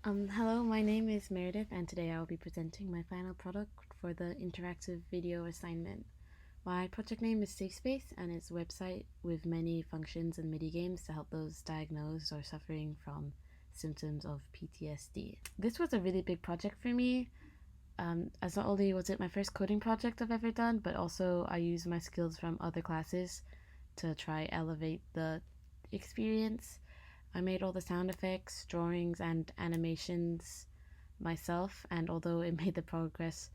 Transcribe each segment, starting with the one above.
Hello, my name is Meredith, and today I will be presenting my final product for the interactive video assignment. My project name is Safe Space, and it's a website with many functions and mini games to help those diagnosed or suffering from symptoms of PTSD. This was a really big project for me, as not only was it my first coding project I've ever done, but also I used my skills from other classes to try elevate the experience. I made all the sound effects, drawings, and animations myself, and although it made the progress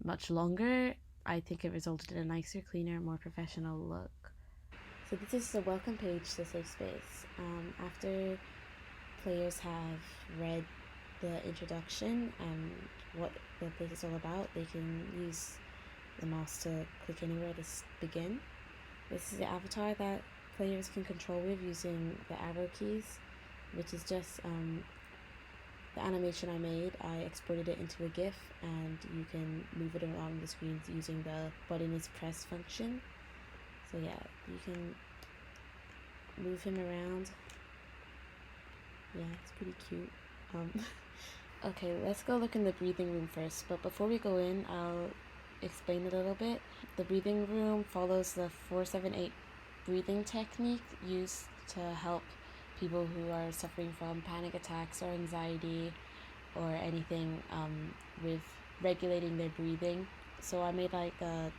much longer, I think it resulted in a nicer, cleaner, more professional look. So this is the welcome page to Safe Space. After players have read the introduction and what the place is all about, they can use the mouse to click anywhere to begin. This is the avatar that players can control with using the arrow keys, which is just the animation I made. I exported it into a GIF, and you can move it around the screen using the button is press function. So yeah, you can move him around. Yeah, it's pretty cute. Okay, let's go look in the breathing room first. But before we go in, I'll explain a little bit. The breathing room follows the 478 breathing technique used to help people who are suffering from panic attacks or anxiety or anything with regulating their breathing. So I made like a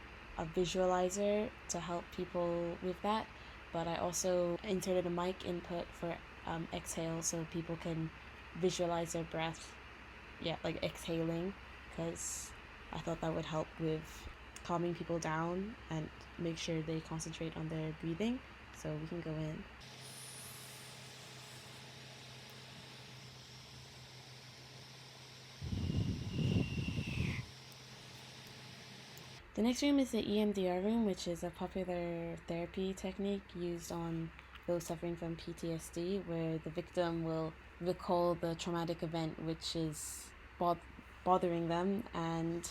visualizer to help people with that, but I also inserted a mic input for exhale so people can visualize their breath, yeah, like exhaling, because I thought that would help with calming people down and make sure they concentrate on their breathing. So we can go in. The next room is the EMDR room, which is a popular therapy technique used on those suffering from PTSD, where the victim will recall the traumatic event which is bothering them, and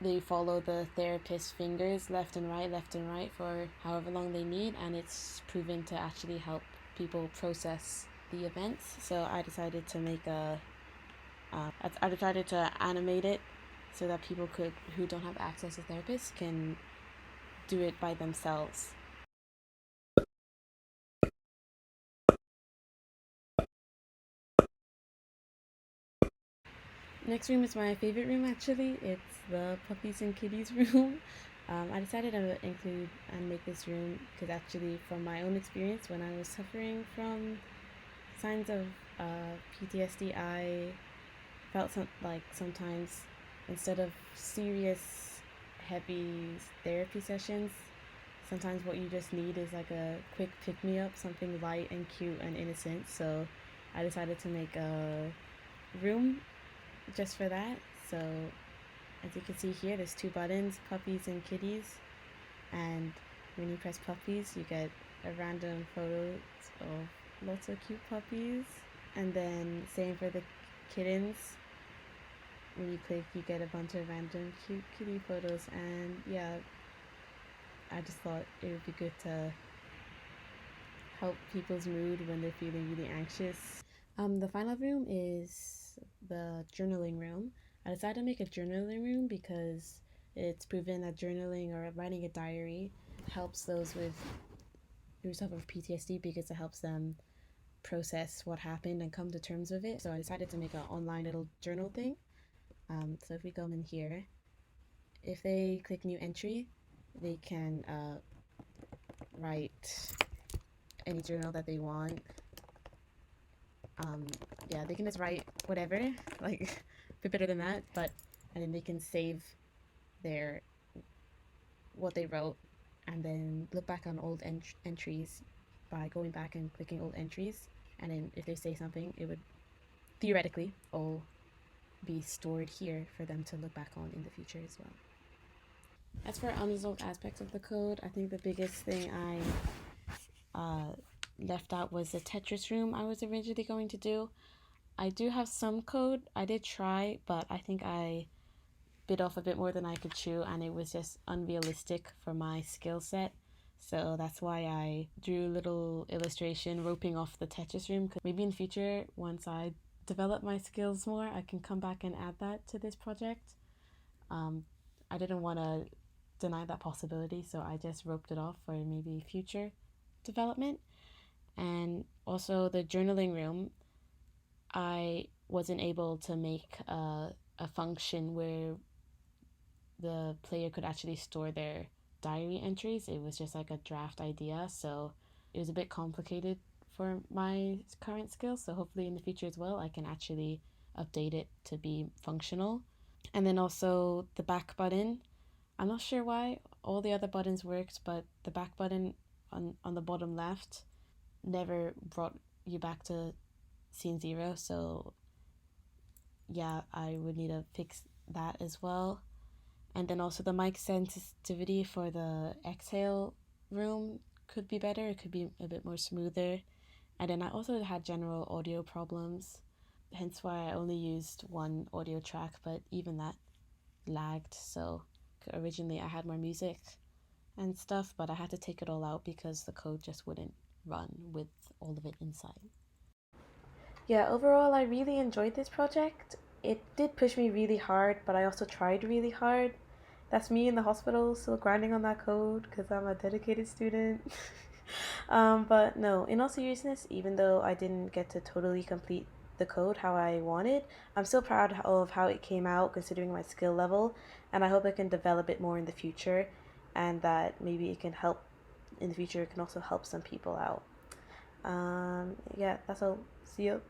they follow the therapist's fingers left and right for however long they need, and it's proven to actually help people process the events. So I decided to make I decided to animate it so that people who don't have access to therapists can do it by themselves. Next room is my favorite room actually. It's the puppies and kitties room. I decided to include and make this room because actually from my own experience when I was suffering from signs of PTSD, I felt like sometimes instead of serious heavy therapy sessions, sometimes what you just need is like a quick pick-me-up, something light and cute and innocent. So I decided to make a room just for that. So as you can see here, there's two buttons, puppies and kitties, and when you press puppies you get a random photos of lots of cute puppies, and then same for the kittens. When you click you get a bunch of random cute kitty photos, and yeah, I just thought it would be good to help people's mood when they're feeling really anxious. The final room is the journaling room. I decided to make a journaling room because it's proven that journaling or writing a diary helps those who suffer from PTSD because it helps them process what happened and come to terms with it. So I decided to make an online little journal thing. So if we go in here, if they click new entry, they can write any journal that they want. Yeah, they can just write whatever, like a bit better than that, but and then they can save their what they wrote and then look back on old entries by going back and clicking old entries, and then if they say something, it would theoretically all be stored here for them to look back on in the future as well. As for unresolved aspects of the code, I think the biggest thing left out was the Tetris room I was originally going to do. I do have some code. I did try, but I think I bit off a bit more than I could chew, and it was just unrealistic for my skill set. So that's why I drew a little illustration roping off the Tetris room. Maybe in the future, once I develop my skills more, I can come back and add that to this project. I didn't want to deny that possibility, so I just roped it off for maybe future development. And also the journaling room, I wasn't able to make a function where the player could actually store their diary entries. It was just like a draft idea, so it was a bit complicated for my current skills. So hopefully in the future as well, I can actually update it to be functional. And then also the back button. I'm not sure why all the other buttons worked, but the back button on the bottom left never brought you back to scene 0. So yeah, I would need to fix that as well. And then also the mic sensitivity for the exhale room could be better. It could be a bit more smoother. And then I also had general audio problems, hence why I only used one audio track, but even that lagged. So originally I had more music and stuff, but I had to take it all out because the code just wouldn't run with all of it inside. Yeah, overall, I really enjoyed this project. It did push me really hard, but I also tried really hard. That's me in the hospital still grinding on that code because I'm a dedicated student. But no, in all seriousness, even though I didn't get to totally complete the code how I wanted, I'm still proud of how it came out considering my skill level, and I hope I can develop it more in the future and that maybe it can help in the future, it can also help some people out. Yeah, that's all. See you.